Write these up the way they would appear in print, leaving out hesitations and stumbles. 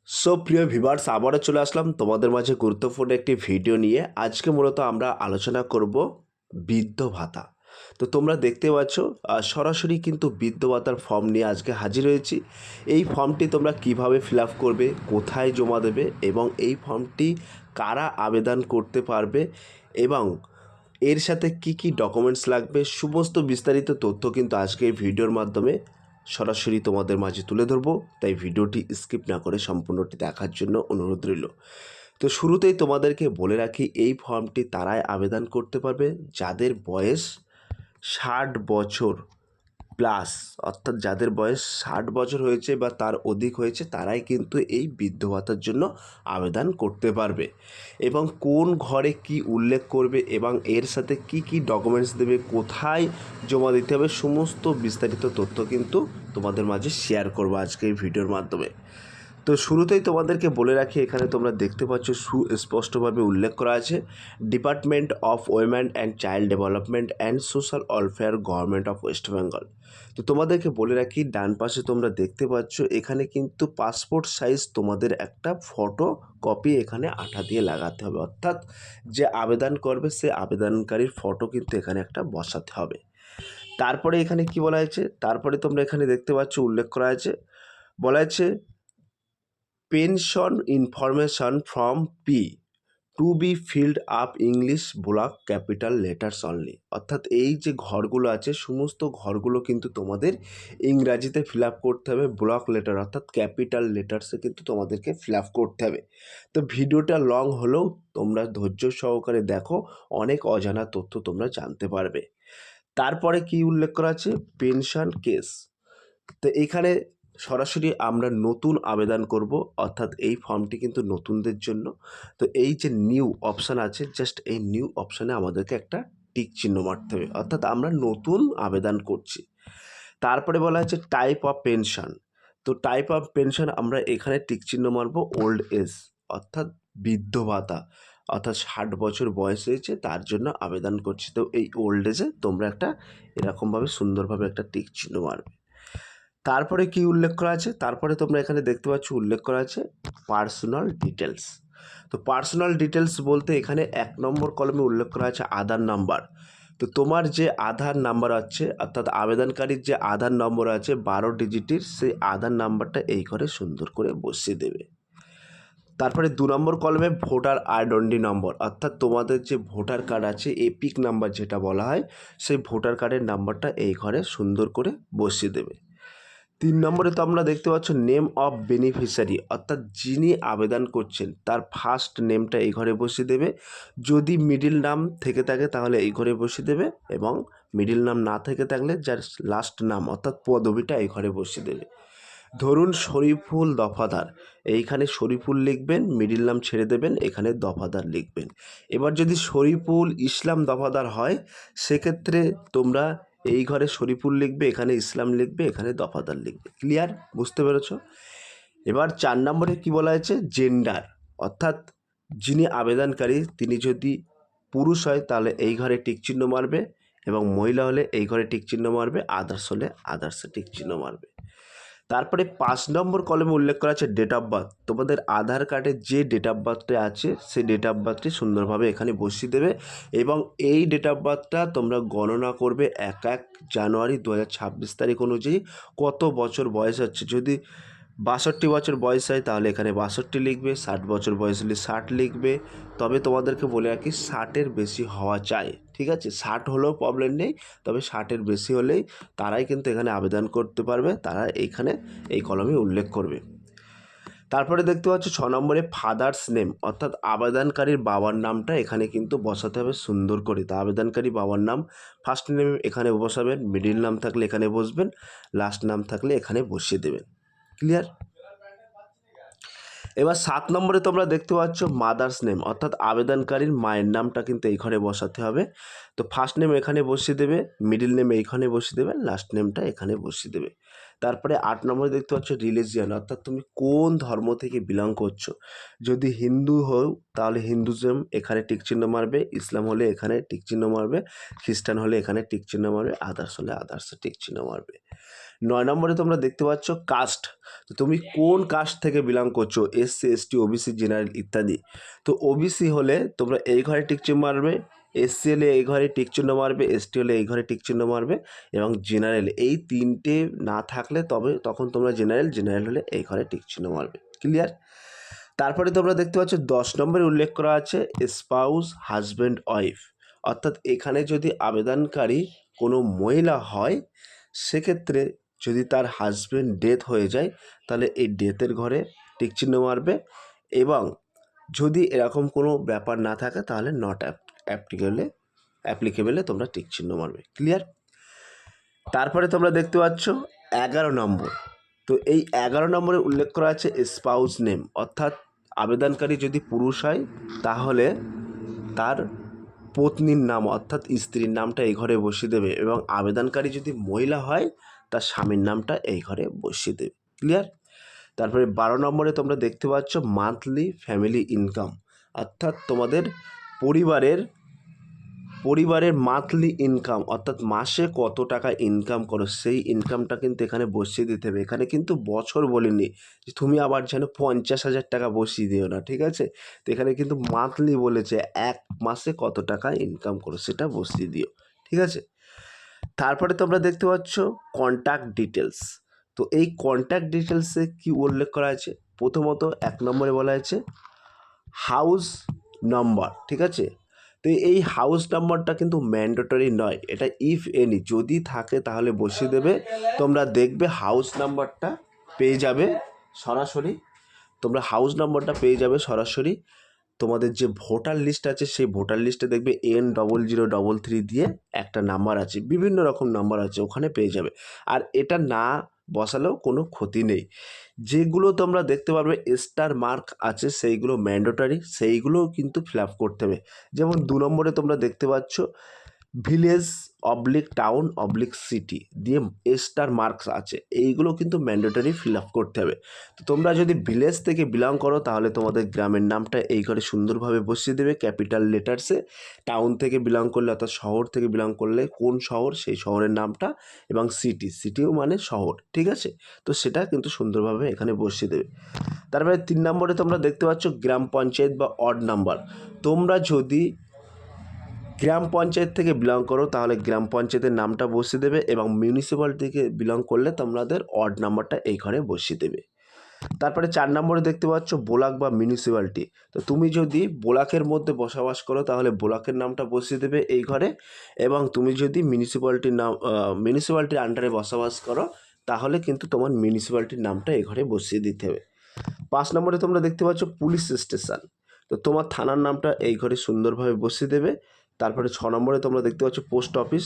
প্রিয় ভিউয়ার্স, আবারও চলে আসলাম তোমাদের মাঝে গুরুত্বপূর্ণ একটি ভিডিও নিয়ে। আজকে মূলত আমরা আলোচনা করব বৃদ্ধ ভাতা। তো তোমরা দেখতে পাচ্ছ সরাসরি কিন্তু বৃদ্ধ ভাতার ফর্ম নিয়ে আজকে হাজির হয়েছি। এই ফর্মটি তোমরা কিভাবে ফিল আপ করবে, কোথায় জমা দেবে এবং এই ফর্মটি কারা আবেদন করতে পারবে এবং এর সাথে কি কি ডকুমেন্টস লাগবে, সমস্ত বিস্তারিত তথ্য কিন্তু আজকে এই ভিডিওর মাধ্যমে সরাসরি তোমাদের মাঝে তুলে ধরবো। তাই ভিডিওটি স্কিপ না করে সম্পূর্ণটি দেখার জন্য অনুরোধ রইল। তো শুরুতেই তোমাদেরকে বলে রাখি, এই ফর্মটি তারাই আবেদন করতে পারবে যাদের বয়স 60 বছর প্লাস, অর্থাৎ যাদের বয়স 60 বছর হয়েছে বা তার অধিক হয়েছে তারাই কিন্তু এই বৃদ্ধ ভাতার জন্য আবেদন করতে পারবে। এবং কোন ঘরে কি উল্লেখ করবে এবং এর সাথে কি কি ডকুমেন্টস দেবে, কোথায় জমা দিতে হবে, সমস্ত বিস্তারিত তথ্য কিন্তু তোমাদের মাঝে শেয়ার করবো আজকে এই ভিডিওর মাধ্যমে। তো শুরুতেই তোমাদেরকে বলে রাখি, এখানে তোমরা দেখতে পাচ্ছ সুস্পষ্টভাবে উল্লেখ করা আছে department of women and child development and social welfare, government of West Bengal. তো তোমাদেরকে বলে রাখি, ডান পাশে তোমরা দেখতে পাচ্ছ এখানে কিন্তু পাসপোর্ট সাইজ তোমাদের একটা ফটো কপি এখানে আঠা দিয়ে লাগাতে হবে, অর্থাৎ যে আবেদন করবে সে আবেদনকারীর ফটো কিন্তু এখানে একটা বসাতে হবে। তারপরে এখানে কি বলা হয়েছে, তারপরে তোমরা এখানে দেখতে পাচ্ছ উল্লেখ করা আছে, বলা আছে pension information from P to B filled up English block capital letters only. অর্থাৎ এই যে ঘরগুলো আছে সমস্ত ঘরগুলো কিন্তু তোমাদের ইংরাজিতে ফিল আপ করতে হবে, ব্লক লেটার অর্থাৎ ক্যাপিটাল লেটার্সে কিন্তু তোমাদেরকে ফিল আপ করতে হবে। তো ভিডিওটা লং হলেও তোমরা ধৈর্য সহকারে দেখো, অনেক অজানা তথ্য তোমরা জানতে পারবে। তারপরে কি উল্লেখ করা আছে, পেনশন কেস। তো এখানে সরাসরি আমরা নতুন আবেদন করব, অর্থাৎ এই ফর্মটি কিন্তু নতুনদের জন্য। তো এই যে নিউ অপশান আছে, জাস্ট এই নিউ অপশানে আমাদেরকে একটা টিক চিহ্ন মারতে হবে, অর্থাৎ আমরা নতুন আবেদন করছি। তারপরে বলা হচ্ছে টাইপ অফ পেনশন। তো টাইপ অফ পেনশন আমরা এখানে টিক চিহ্ন মারবো ওল্ড এজ, অর্থাৎ বৃদ্ধ ভাতা, অর্থাৎ 60 বছর বয়স হয়েছে তার জন্য আবেদন করছি। তো এই ওল্ড এজে তোমরা একটা এরকমভাবে সুন্দরভাবে একটা টিক চিহ্ন মারবে। তারপরে কি উল্লেখ করা আছে, তারপরে তোমরা এখানে দেখতে পাচ্ছ উল্লেখ করা আছে পার্সোনাল ডিটেলস। তো পার্সোনাল ডিটেলস বলতে এখানে 1 নম্বর কলমে উল্লেখ করা আছে আধার নাম্বার। তো তোমার যে আধার নাম্বার আছে, অর্থাৎ আবেদনকারীর যে আধার নম্বর আছে 12 ডিজিটের, সেই আধার নাম্বারটা এই ঘরে সুন্দর করে বসিয়ে দেবে। তারপরে 2 নম্বর কলমে ভোটার আইডেন্টি নম্বর, অর্থাৎ তোমাদের যে ভোটার কার্ড আছে এপিক নাম্বার যেটা বলা হয়, সেই ভোটার কার্ডের নাম্বারটা এই ঘরে সুন্দর করে বসিয়ে দেবে। 3 নম্বরে তো আমরা দেখতে পাচ্ছ নেম অফ বেনিফিশিয়ারি, অর্থাৎ যিনি আবেদন করছেন তার ফার্স্ট নেমটা এই ঘরে বসিয়ে দেবে। যদি মিডিল নাম থেকে থাকে তাহলে এই ঘরে বসিয়ে দেবে, এবং মিডিল নাম না থেকে থাকলে যার লাস্ট নাম অর্থাৎ পদবিটা এই ঘরে বসিয়ে দেবে। ধরুন শরীফুল দফাদার, এইখানে শরীফুল লিখবেন, মিডিল নাম ছেড়ে দেবেন, এখানে দফাদার লিখবেন। এবার যদি শরীফুল ইসলাম দফাদার হয় সেক্ষেত্রে তোমরা এই ঘরে শরীফুল লিখবে, এখানে ইসলাম লিখবে, এখানে দফাদার লিখবে। ক্লিয়ার, বুঝতে পেরেছো? এবার 4 নম্বরে কি বলা হয়েছে, জেন্ডার, অর্থাৎ যিনি আবেদনকারী তিনি যদি পুরুষ হয় তাহলে এই ঘরে টিক চিহ্ন মারবে, এবং মহিলা হলে এই ঘরে টিক চিহ্ন মারবে, আদার্স হলে আদার্সে টিক চিহ্ন মারবে। তারপরে 5 নম্বর কলমে উল্লেখ করা আছে ডেট অফ বার্থ। তোমাদের আধার কার্ডে যে ডেট অফ বার্থটা আছে সেই ডেট অফ বার্থটি সুন্দরভাবে এখানে বসিয়ে দেবে, এবং এই ডেট অফ বার্থটা তোমরা গণনা করবে 1 জানুয়ারি 2026 তারিখ অনুযায়ী কত বছর বয়স হচ্ছে। যদি 62 বছর বয়স হয় তাহলে এখানে 62 লিখবে, 60 বছর বয়স হলে 60 লিখবে। তবে তোমাদেরকে বলে রাখি 60-এর বেশি হওয়া চাই, ঠিক আছে? 60 হলেও প্রবলেম নেই, তবে 60-এর বেশি হলেই তারাই কিন্তু এখানে আবেদন করতে পারবে, তারা এইখানে এই কলমে উল্লেখ করবে। তারপরে দেখতে পাচ্ছ 6 নম্বরে ফাদার্স নেম, অর্থাৎ আবেদনকারীর বাবার নামটা এখানে কিন্তু বসাতে হবে সুন্দর করে। তা আবেদনকারী বাবার নাম ফার্স্ট নেম এখানে বসাবেন, মিডিল নাম থাকলে এখানে বসবেন, লাস্ট নাম থাকলে এখানে বসিয়ে দেবেন। ক্লিয়ার? এবার 7 নম্বরে তোমরা দেখতে পাচ্ছ মাদার্স নেম, অর্থাৎ আবেদনকারীর মায়ের নামটা কিন্তু এইখানে বসাতে হবে। তো ফার্স্ট নেম এখানে বসিয়ে দেবে, মিডিল নেম এইখানে বসিয়ে দেবে, লাস্ট নেমটা এখানে বসিয়ে দেবে। তারপরে 8 নম্বরে দেখতে পাচ্ছ রিলিজিয়ান, অর্থাৎ তুমি কোন ধর্ম থেকে বিলং করছো। যদি হিন্দু হও তাহলে হিন্দুজম এখানে টিক চিহ্ন মারবে, ইসলাম হলে এখানে টিক চিহ্ন মারবে, খ্রিস্টান হলে এখানে টিক চিহ্ন মারবে, আদার্স হলে আদার্সে টিক চিহ্ন মারবে। 9 নম্বরে তোমরা দেখতে পাচ্ছ কাস্ট। তো তুমি কোন কাস্ট থেকে বিলং করছো, এসসি, এসটি, ওবিসি, জেনারেল ইত্যাদি। তো ওবিসি হলে তোমরা এই ঘরে টিক চিহ্ন মারবে, এসসি হলে এই ঘরে টিক চিহ্ন মারবে, এসটি হলে এই ঘরে টিক চিহ্ন মারবে, এবং জেনারেল এই তিনটে না থাকলে তখন তোমরা জেনারেল হলে এই ঘরে টিক চিহ্ন মারবে। ক্লিয়ার? তারপরে তোমরা দেখতে পাচ্ছ 10 নম্বরে উল্লেখ করা আছে স্পাউস, হাজব্যান্ড, ওয়াইফ। অর্থাৎ এখানে যদি আবেদনকারী কোনো মহিলা হয়, সেক্ষেত্রে যদি তার হাজব্যান্ড ডেথ হয়ে যায় তাহলে এই ডেথের ঘরে টিক চিহ্ন মারবে, এবং যদি এরকম কোনো ব্যাপার না থাকে তাহলে নট অ্যাপ্লিকেবলে তোমরা টিক চিহ্ন মারবে। ক্লিয়ার? তারপরে তোমরা দেখতে পাচ্ছ 11 নম্বর। তো এই 11 নম্বরে উল্লেখ করা আছে স্পাউস নেম, অর্থাৎ আবেদনকারী যদি পুরুষ হয় তাহলে তার পত্নীর নাম অর্থাৎ স্ত্রীর নামটা এই ঘরে বসিয়ে দেবে, এবং আবেদনকারী যদি মহিলা হয় তার স্বামীর নামটা এই ঘরে বসিয়ে দেবে। ক্লিয়ার? তারপরে 12 নম্বরে তোমরা দেখতে পাচ্ছ মান্থলি ফ্যামিলি ইনকাম, অর্থাৎ তোমাদের পরিবারের মান্থলি ইনকাম, অর্থাৎ মাসে কত টাকা ইনকাম করো সেই ইনকামটা কিন্তু এখানে বসিয়ে দিতে হবে। এখানে কিন্তু বছর বলিনি যে তুমি আবার যেন 50,000 টাকা বসিয়ে দিও না, ঠিক আছে? তো এখানে কিন্তু মান্থলি বলেছে, এক মাসে কত টাকা ইনকাম করো সেটা বসিয়ে দিও, ঠিক আছে? তারপরে তোমরা দেখতে পাচ্ছ কন্ট্যাক্ট ডিটেলস। তো এই কন্ট্যাক্ট ডিটেলসে কি উল্লেখ করা আছে? প্রথমত 1 নম্বরে বলা আছে হাউস নাম্বার, ঠিক আছে? তো এই হাউস নাম্বারটা কিন্তু ম্যান্ডেটরি নয়, এটা ইফ এনি যদি থাকে তাহলে বসিয়ে দেবে। তোমরা দেখবে হাউস নাম্বারটা পেয়ে যাবে সরাসরি, তোমাদের যে ভোটার লিস্ট আছে সেই ভোটার লিস্টে দেখবে N0033 দিয়ে একটা নাম্বার আছে, বিভিন্ন রকম নাম্বার আছে, ওখানে পেয়ে যাবে। আর এটা না বসালেও কোনো ক্ষতি নেই। যেগুলো তোমরা দেখতে পারবে স্টার মার্ক আছে সেইগুলো ম্যান্ডেটরি, সেইগুলোও কিন্তু ফিল আপ করতে হবে। যেমন 2 নম্বরে তোমরা দেখতে পাচ্ছ ভিলেজ টাউন সিটি দিয়ে স্টার মার্কস আছে, এইগুলো কিন্তু ম্যান্ডেটরি ফিল আপ করতে হবে। তো তোমরা যদি ভিলেজ থেকে বিলং করো তাহলে তোমাদের গ্রামের নামটা এই ঘরে সুন্দরভাবে বসিয়ে দেবে ক্যাপিটাল লেটার্সে। টাউন থেকে বিলং করলে অর্থাৎ শহর থেকে বিলং করলে কোন শহর সেই শহরের নামটা, এবং সিটিও মানে শহর, ঠিক আছে? তো সেটা কিন্তু সুন্দরভাবে এখানে বসিয়ে দেবে। তারপরে 3 নম্বরে তোমরা দেখতে পাচ্ছ গ্রাম পঞ্চায়েত বা অড নাম্বার। তোমরা যদি গ্রাম পঞ্চায়েত থেকে বিলং করো তাহলে গ্রাম পঞ্চায়েতের নামটা বসিয়ে দেবে, এবং মিউনিসিপ্যালিটি থেকে বিলং করলে তোমাদের অড নাম্বারটা এই ঘরে বসিয়ে দেবে। তারপরে 4 নম্বরে দেখতে পাচ্ছ ব্লক বা মিউনিসিপ্যালিটি। তো তুমি যদি ব্লকের মধ্যে বসবাস করো তাহলে ব্লকের নামটা বসিয়ে দেবে এই ঘরে, এবং তুমি যদি মিউনিসিপ্যালিটির আন্ডারে বসবাস করো তাহলে কিন্তু তোমার মিউনিসিপ্যালিটির নামটা এই ঘরে বসিয়ে দিতে হবে। 5 নম্বরে তোমরা দেখতে পাচ্ছ পুলিশ স্টেশন। তো তোমার থানার নামটা এই ঘরে সুন্দরভাবে বসিয়ে দেবে। তারপরে 6 নম্বরে তোমরা দেখতে পাচ্ছ পোস্ট অফিস।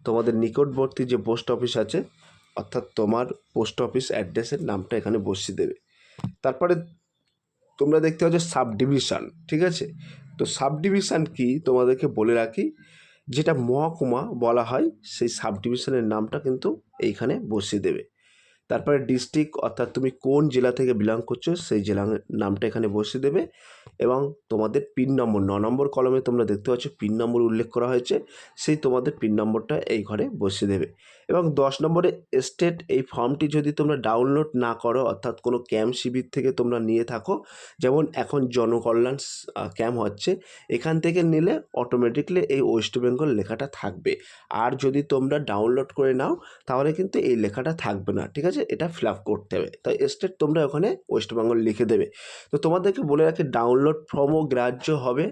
তোমাদের নিকটবর্তী যে পোস্ট অফিস আছে অর্থাৎ তোমার পোস্ট অফিস অ্যাড্রেসের নামটা এখানে বসিয়ে দেবে। তারপরে তোমরা দেখতে পাচ্ছ সাব ডিভিশন, ঠিক আছে? তো সাব ডিভিশন কি তোমাদেরকে বলে রাখি, যেটা মহকুমা বলা হয় সেই সাব ডিভিশনের নামটা কিন্তু এইখানে বসিয়ে দেবে। তারপরে ডিস্ট্রিক্ট, অর্থাৎ তুমি কোন জেলা থেকে বিলং করছো সেই জেলার নামটা এখানে বসিয়ে দেবে, এবং তোমাদের পিন নম্বর 9 নম্বর কলমে তোমরা দেখতে পাচ্ছ পিন নম্বর উল্লেখ করা হয়েছে, সেই তোমাদের পিন নম্বরটা এই ঘরে বসিয়ে দেবে। এবং 10 নম্বরে স্টেট, এই ফর্মটি যদি তোমরা ডাউনলোড না করো অর্থাৎ কোনো ক্যাম্প শিবির থেকে তোমরা নিয়ে থাকো, যেমন এখন জনকল্যাণ ক্যাম্প হচ্ছে, এখান থেকে নিলে অটোমেটিকলি এই ওয়েস্ট বেঙ্গল লেখাটা থাকবে। আর যদি তোমরা ডাউনলোড করে নাও তাহলে কিন্তু এই লেখাটা থাকবে না, ঠিক আছে? এটা ফিল আপ করতে হবে। তাই স্টেট তোমরা ওখানে ওয়েস্ট বেঙ্গল লিখে দেবে। তো তোমাদেরকে বলে রাখি ডাউনলোড ফর্মও গ্রাহ্য হবে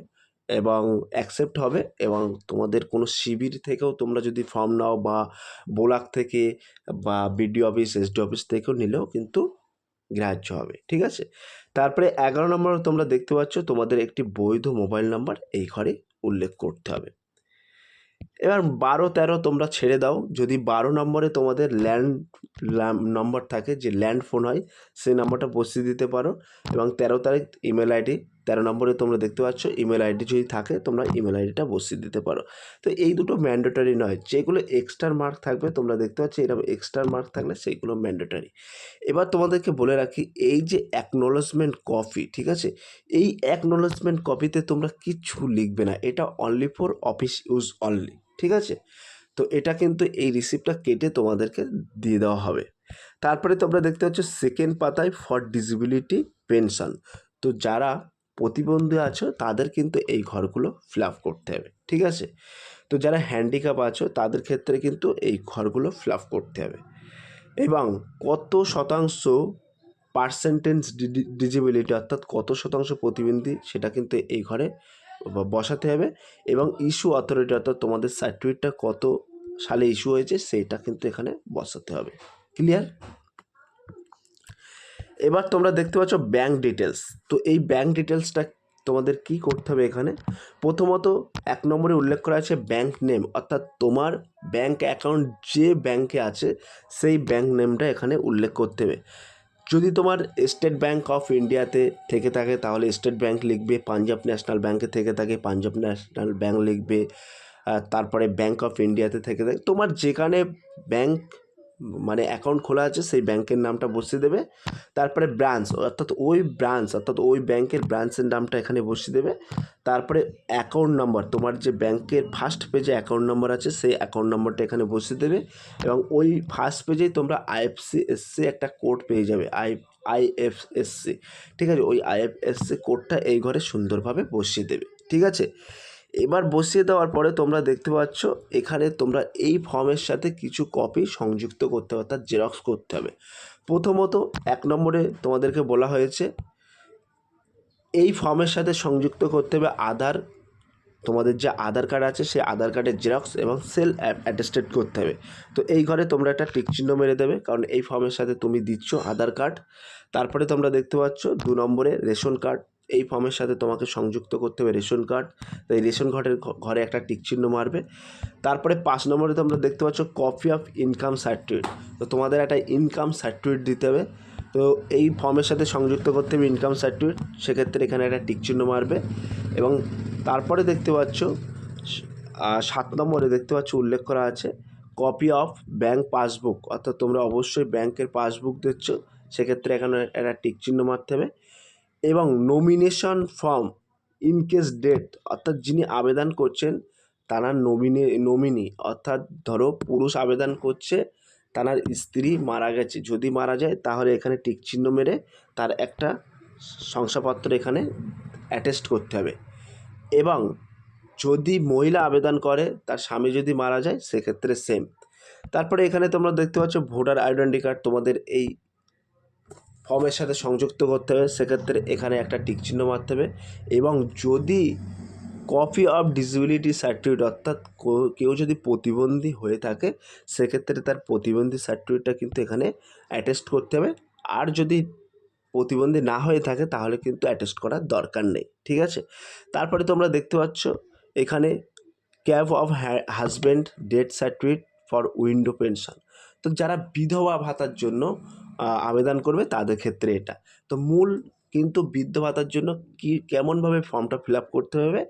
এবং অ্যাকসেপ্ট হবে, এবং তোমাদের কোনো শিবির থেকেও তোমরা যদি ফর্ম নাও বা ব্লক থেকে বা বিডিও অফিস, এসডি অফিস থেকেও নিলেও কিন্তু গ্রাহ্য হবে, ঠিক আছে? তারপরে 11 নম্বরে তোমরা দেখতে পাচ্ছ তোমাদের একটি বৈধ মোবাইল নাম্বার এই ঘরে উল্লেখ করতে হবে। এবার 12-13 তোমরা ছেড়ে দাও, যদি 12 নম্বরে তোমাদের ল্যান্ড নম্বর থাকে, যে ল্যান্ড ফোন হয় সেই নাম্বারটা বসিয়ে দিতে পারো, এবং 13 তারিখ ইমেল আইডি, 13 নম্বরে তোমরা দেখতে পাচ্ছ ইমেল আইডি যদি থাকে তোমরা ইমেল আইডিটা বসিয়ে দিতে পারো। তো এই দুটো ম্যান্ডেটরি নয়, যেগুলো এক্সট্রা মার্ক থাকবে তোমরা দেখতে পাচ্ছ এরকম এক্সট্রা মার্ক থাকলে সেইগুলো ম্যান্ডেটরি। এবার তোমাদেরকে বলে রাখি এই যে অ্যাকনোলেজমেন্ট কপি, ঠিক আছে? এই অ্যাকনোলেজমেন্ট কপিতে তোমরা কিচ্ছু লিখবে না, এটা only for office use only, ঠিক আছে? তো এটা কিন্তু এই রিসিপ্টটা কেটে তোমাদেরকে দিয়ে দেওয়া হবে। তারপরে তোমরা দেখতে পাচ্ছ সেকেন্ড পাতায় ফর ডিসেবিলিটি পেনশন। তো যারা প্রতিবন্ধী আছো তাদের কিন্তু এই ঘরগুলো ফিল আপ করতে হবে, ঠিক আছে। তো যারা হ্যান্ডিক্যাপ আছো তাদের ক্ষেত্রে কিন্তু এই ঘরগুলো ফিল আপ করতে হবে। এবং কত শতাংশ পার্সেন্টেজ ডিজেবিলিটি অর্থাৎ কত শতাংশ প্রতিবন্ধী সেটা কিন্তু এই ঘরে বসাতে হবে। এবং ইস্যু অথরিটি অর্থাৎ তোমাদের সার্টিফিকেটটা কত সালে ইস্যু হয়েছে সেইটা কিন্তু এখানে বসাতে হবে। ক্লিয়ার? এবার তোমরা দেখতে পাচ্ছ ব্যাঙ্ক ডিটেলস। তো এই ব্যাঙ্ক ডিটেলসটা তোমাদের কি করতে হবে এখানে? প্রথমত 1 নম্বরে উল্লেখ করা আছে ব্যাঙ্ক নেম, অর্থাৎ তোমার ব্যাঙ্ক অ্যাকাউন্ট যে ব্যাঙ্কে আছে সেই ব্যাঙ্ক নেমটা এখানে উল্লেখ করতে হবে। যদি তোমার স্টেট ব্যাঙ্ক অফ ইন্ডিয়াতে থেকে থাকে তাহলে স্টেট ব্যাঙ্ক লিখবে, পাঞ্জাব ন্যাশনাল ব্যাঙ্কে থেকে থাকে পাঞ্জাব ন্যাশনাল ব্যাঙ্ক লিখবে, তারপরে ব্যাঙ্ক অফ ইন্ডিয়াতে থেকে থাকে তোমার যেখানে ব্যাঙ্ক মানে অ্যাকাউন্ট খোলা আছে সেই ব্যাঙ্কের নামটা বসিয়ে দেবে। তারপরে ব্রাঞ্চ অর্থাৎ ওই ব্যাঙ্কের ব্রাঞ্চের নামটা এখানে বসিয়ে দেবে। তারপরে অ্যাকাউন্ট নাম্বার, তোমার যে ব্যাঙ্কের ফার্স্ট পেজে অ্যাকাউন্ট নাম্বার আছে সেই অ্যাকাউন্ট নাম্বারটা এখানে বসিয়ে দেবে। এবং ওই ফার্স্ট পেজেই তোমরা আইএফএসসি একটা কোড পেয়ে যাবে, আইএফএসসি, ঠিক আছে। ওই আইএফএসসি কোডটা এই ঘরে সুন্দরভাবে বসিয়ে দেবে, ঠিক আছে। এবার বসিয়ে দেওয়ার পরে তোমরা দেখতে পাচ্ছ এখানে তোমরা এই ফর্মের সাথে কিছু কপি সংযুক্ত করতে হবে, অর্থাৎ জেরক্স করতে হবে। প্রথমত 1 নম্বরে তোমাদেরকে বলা হয়েছে এই ফর্মের সাথে সংযুক্ত করতে হবে আধার, তোমাদের যে আধার কার্ড আছে সেই আধার কার্ডের জেরক্স এবং সেলফ অ্যাটেস্টেড করতে হবে। তো এই ঘরে তোমরা একটা টিক চিহ্ন মেরে দেবে, কারণ এই ফর্মের সাথে তুমি দিচ্ছ আধার কার্ড। তারপরে তোমরা দেখতে পাচ্ছ 2 নম্বরে রেশন কার্ড, এই ফর্মের সাথে তোমাকে সংযুক্ত করতে হবে রেশন কার্ড, তো এই রেশন কার্ডের ঘরে একটা টিক চিহ্ন মারবে। তারপরে 5 নম্বরে তোমরা দেখতে পাচ্ছ কপি অফ ইনকাম সার্টিফিকেট, তো তোমাদের একটা ইনকাম সার্টিফিকেট দিতে হবে। তো এই ফর্মের সাথে সংযুক্ত করতে হবে ইনকাম সার্টিফিকেট, সেক্ষেত্রে এখানে একটা টিক চিহ্ন মারবে। এবং তারপরে দেখতে পাচ্ছ 7 নম্বরে দেখতে পাচ্ছ উল্লেখ করা আছে কপি অফ ব্যাঙ্ক পাসবুক, অর্থাৎ তোমরা অবশ্যই ব্যাংকের পাসবুক দিচ্ছ, সেক্ষেত্রে এখানে একটা টিক চিহ্ন মারতে হবে। এবং nomination form in case death, অর্থাৎ যিনি আবেদন করছেন তারা নমিনি, অর্থাৎ ধরো পুরুষ আবেদন করছে, তার স্ত্রী মারা গেছে, যদি মারা যায় তাহলে এখানে টিক চিহ্ন মেরে তার একটা শংসাপত্র এখানে অ্যাটেস্ট করতে হবে। এবং যদি মহিলা আবেদন করে তার স্বামী যদি মারা যায় সেক্ষেত্রে সেম। তারপরে এখানে তোমরা দেখতে পাচ্ছ ভোটার আইডেন্টি কার্ড তোমাদের এই ফর্মের সাথে সংযুক্ত করতে হবে, সেক্ষেত্রে এখানে একটা টিক চিহ্ন মারতে হবে। এবং যদি কপি অফ ডিসেবিলিটি সার্টিফিকেট, অর্থাৎ কেউ যদি প্রতিবন্ধী হয়ে থাকে সেক্ষেত্রে তার প্রতিবন্ধী সার্টিফিকেটটা কিন্তু এখানে অ্যাটেস্ট করতে হবে। আর যদি প্রতিবন্ধী না হয়ে থাকে তাহলে কিন্তু অ্যাটেস্ট করার দরকার নেই, ঠিক আছে। তারপরে তোমরা দেখতে পাচ্ছ এখানে cab of husband death certificate for window pension, তো যারা বিধবা ভাতার জন্য আবেদন করবে তাদের ক্ষেত্রে এটা। তো মূল কিন্তু বৃদ্ধ ভাতার জন্য কেমনভাবে ফর্মটা ফিল আপ করতে হবে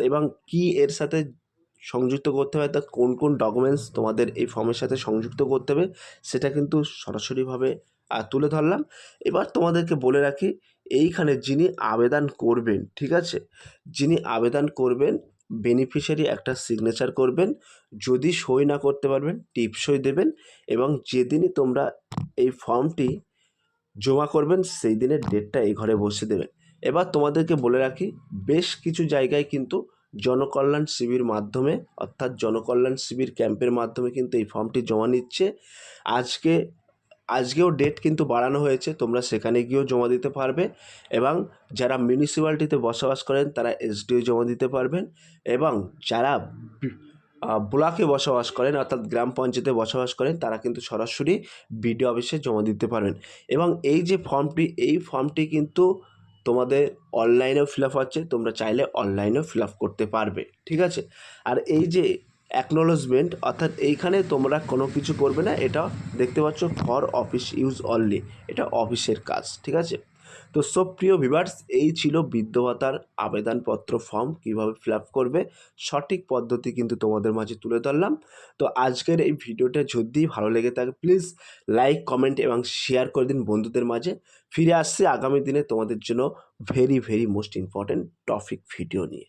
এবং কি এর সাথে সংযুক্ত করতে হবে, তা কোন কোন ডকুমেন্টস তোমাদের এই ফর্মের সাথে সংযুক্ত করতে হবে সেটা কিন্তু সরাসরিভাবে তুলে ধরলাম। এবার তোমাদেরকে বলে রাখি এইখানে যিনি আবেদন করবেন, ঠিক আছে, যিনি আবেদন করবেন বেনিফিশিয়ারি একটা সিগনেচার করবেন, যদি সই না করতে পারবেন টিপ সই দেবেন। এবং যেদিনই তোমরা এই ফর্মটি জমা করবেন সেই দিনের ডেটটা এই ঘরে বসিয়ে দেবেন। এবার তোমাদেরকে বলে রাখি বেশ কিছু জায়গায় কিন্তু জনকল্যাণ শিবির মাধ্যমে, অর্থাৎ জনকল্যাণ শিবির ক্যাম্পের মাধ্যমে কিন্তু এই ফর্মটি জমা নিচ্ছে। আজকেও ডেট কিন্তু বাড়ানো হয়েছে, তোমরা সেখানে গিয়েও জমা দিতে পারবে। এবং যারা মিউনিসিপ্যালিটিতে বসবাস করেন তারা এসডিও জমা দিতে পারবেন। এবং যারা ব্লকে বসবাস করেন অর্থাৎ গ্রাম পঞ্চায়েতে বসবাস করেন তারা কিন্তু সরাসরি বিডিও অফিসে জমা দিতে পারবেন। এবং এই যে ফর্মটি কিন্তু তোমাদের অনলাইনেও ফিল আপ হচ্ছে, তোমরা চাইলে অনলাইনেও ফিল আপ করতে পারবে, ঠিক আছে। আর এই যে অ্যাকনোলেজমেন্ট, অর্থাৎ এইখানে তোমরা কোনো কিছু করবে না, এটা দেখতে পাচ্ছ ফর অফিস ইউজ অনলি, এটা অফিসের কাজ, ঠিক আছে। তো সব প্রিয় ভিউয়ার্স, এই ছিল বৃদ্ধ ভাতার আবেদনপত্র ফর্ম কীভাবে ফিল আপ করবে, সঠিক পদ্ধতি কিন্তু তোমাদের মাঝে তুলে ধরলাম। তো আজকের এই ভিডিওটা যদি ভালো লেগে থাকে প্লিজ লাইক, কমেন্ট এবং শেয়ার করে দিন বন্ধুদের মাঝে। ফিরে আসছি আগামী দিনে তোমাদের জন্য very most important topic video নিয়ে।